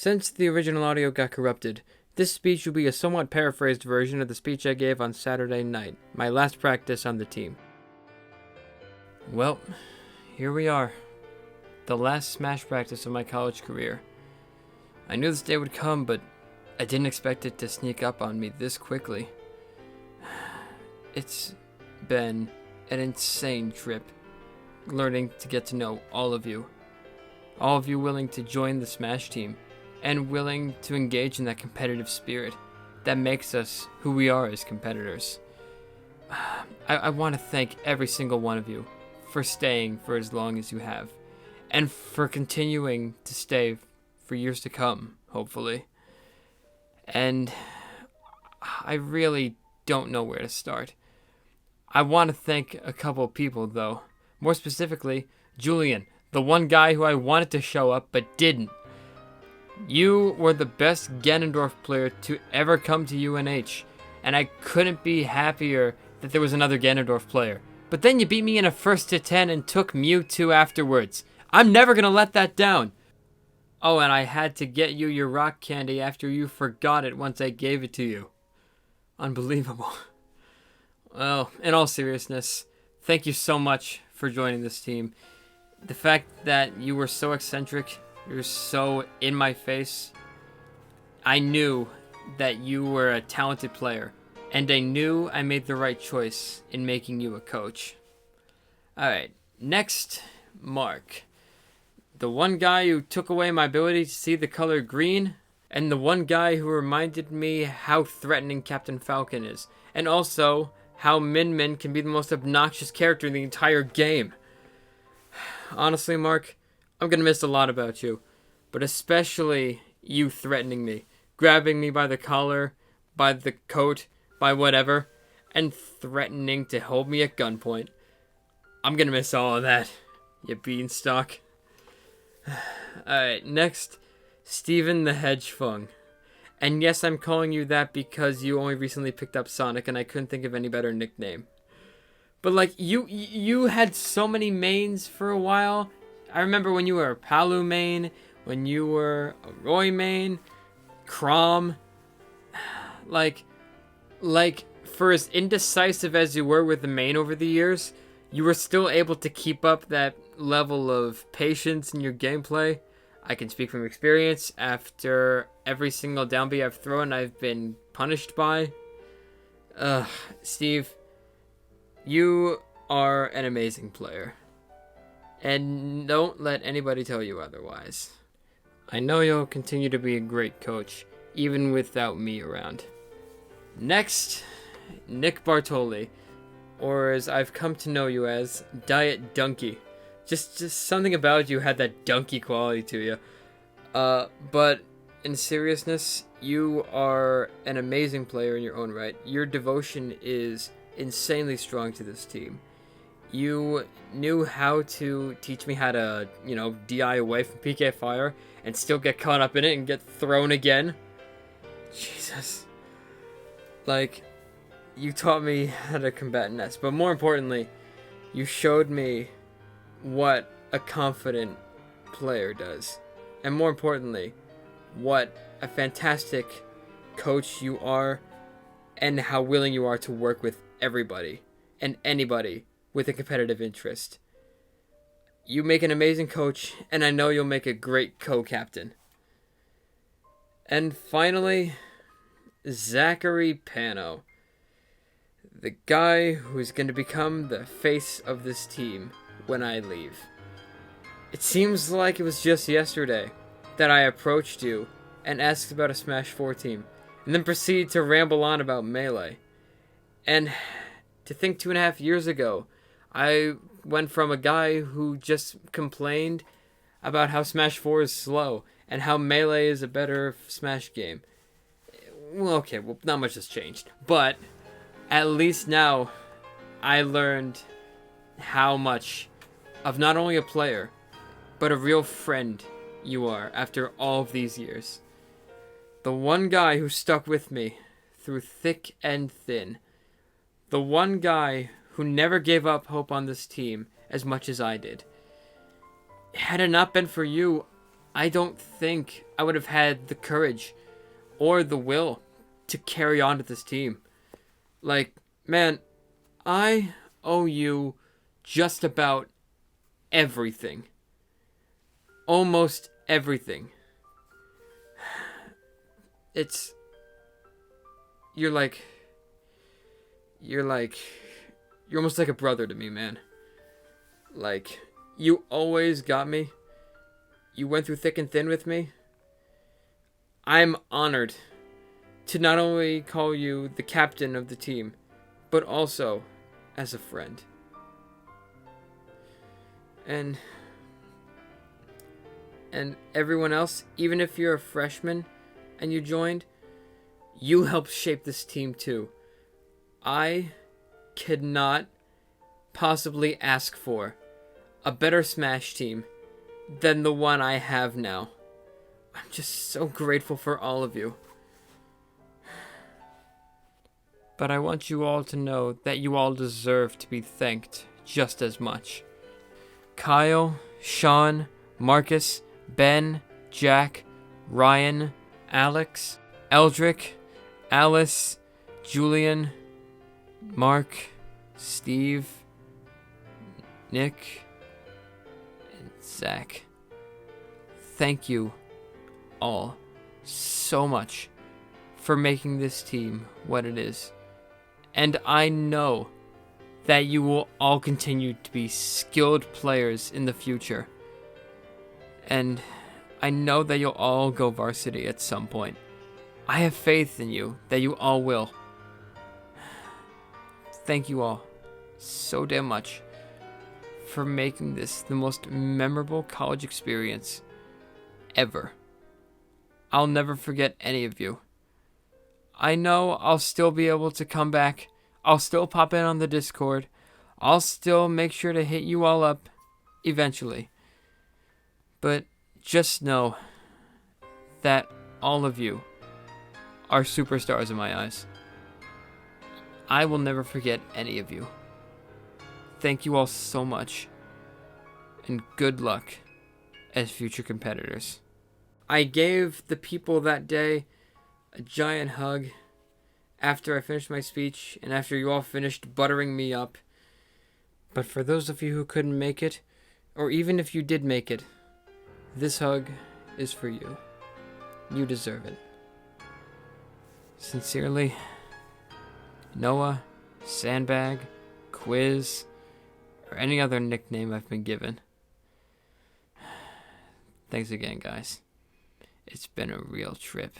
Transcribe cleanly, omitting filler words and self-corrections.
Since the original audio got corrupted, this speech will be a somewhat paraphrased version of the speech I gave on Saturday night, my last practice on the team. Well, here we are. The last Smash practice of my college career. I knew this day would come, but I didn't expect it to sneak up on me this quickly. It's been an insane trip, learning to get to know all of you. All of you willing to join the Smash team, and willing to engage in that competitive spirit that makes us who we are as competitors. I want to thank every single one of you for staying for as long as you have, and for continuing to stay for years to come, hopefully. And I really don't know where to start. I want to thank a couple of people, though. More specifically, Julian, the one guy who I wanted to show up but didn't. You were the best Ganondorf player to ever come to UNH, and I couldn't be happier that there was another Ganondorf player. But then you beat me in a 1-10 and took Mewtwo afterwards. I'm never gonna let that down. Oh, and I had to get you your rock candy after you forgot it once I gave it to you. Unbelievable. Well, in all seriousness, thank you so much for joining this team. The fact that you were so eccentric, you were so in my face, I knew that you were a talented player, and I knew I made the right choice in making you a coach. Alright, next, Mark. The one guy who took away my ability to see the color green, and the one guy who reminded me how threatening Captain Falcon is, and also how Min Min can be the most obnoxious character in the entire game. Honestly, Mark, I'm gonna miss a lot about you, but especially you threatening me, grabbing me by the collar, by the coat, by whatever, and threatening to hold me at gunpoint. I'm gonna miss all of that, you beanstalk. Alright, next, Steven the Hedgefung. And yes, I'm calling you that because you only recently picked up Sonic and I couldn't think of any better nickname. But like, you had so many mains for a while. I remember when you were a Palu main, when you were a Roy main, Crom. Like, for as indecisive as you were with the main over the years, you were still able to keep up that level of patience in your gameplay. I can speak from experience. After every single down B I've thrown, I've been punished by. Steve, you are an amazing player. And don't let anybody tell you otherwise. I know you'll continue to be a great coach, even without me around. Next, Nick Bartoli, or as I've come to know you as, Diet Donkey. Just something about you had that donkey quality to you. But in seriousness, you are an amazing player in your own right. Your devotion is insanely strong to this team. You knew how to teach me how to, DI away from PK Fire and still get caught up in it and get thrown again. Jesus. Like, you taught me how to combat Ness, but more importantly, you showed me what a confident player does. And more importantly, what a fantastic coach you are, and how willing you are to work with everybody and anybody with a competitive interest. You make an amazing coach, and I know you'll make a great co-captain. And finally, Zachary Pano. The guy who's going to become the face of this team when I leave. It seems like it was just yesterday that I approached you and asked about a Smash 4 team, and then proceeded to ramble on about Melee. And to think 2.5 years ago, I went from a guy who just complained about how Smash 4 is slow, and how Melee is a better Smash game. Well, okay, not much has changed, but at least now I learned how much of not only a player, but a real friend you are after all of these years. The one guy who stuck with me through thick and thin. The one guy who never gave up hope on this team as much as I did. Had it not been for you, I don't think I would have had the courage or the will to carry on to this team. Like, man, I owe you just about everything. Almost everything. It's... You're like... You're almost like a brother to me, man. Like, you always got me. You went through thick and thin with me. I'm honored to not only call you the captain of the team, but also as a friend. And everyone else, even if you're a freshman and you joined, you helped shape this team too. I could not possibly ask for a better Smash team than the one I have now. I'm just so grateful for all of you. But I want you all to know that you all deserve to be thanked just as much. Kyle, Sean, Marcus, Ben, Jack, Ryan, Alex, Eldrick, Alice, Julian, Mark, Steve, Nick, and Zach. Thank you all so much for making this team what it is. And I know that you will all continue to be skilled players in the future. And I know that you'll all go varsity at some point. I have faith in you that you all will. Thank you all so damn much for making this the most memorable college experience ever. I'll never forget any of you. I know I'll still be able to come back. I'll still pop in on the Discord. I'll still make sure to hit you all up eventually. But just know that all of you are superstars in my eyes. I will never forget any of you. Thank you all so much. And good luck as future competitors. I gave the people that day a giant hug after I finished my speech and after you all finished buttering me up. But for those of you who couldn't make it, or even if you did make it, this hug is for you. You deserve it. Sincerely, Noah, Sandbag, Quiz, or any other nickname I've been given. Thanks again, guys. It's been a real trip.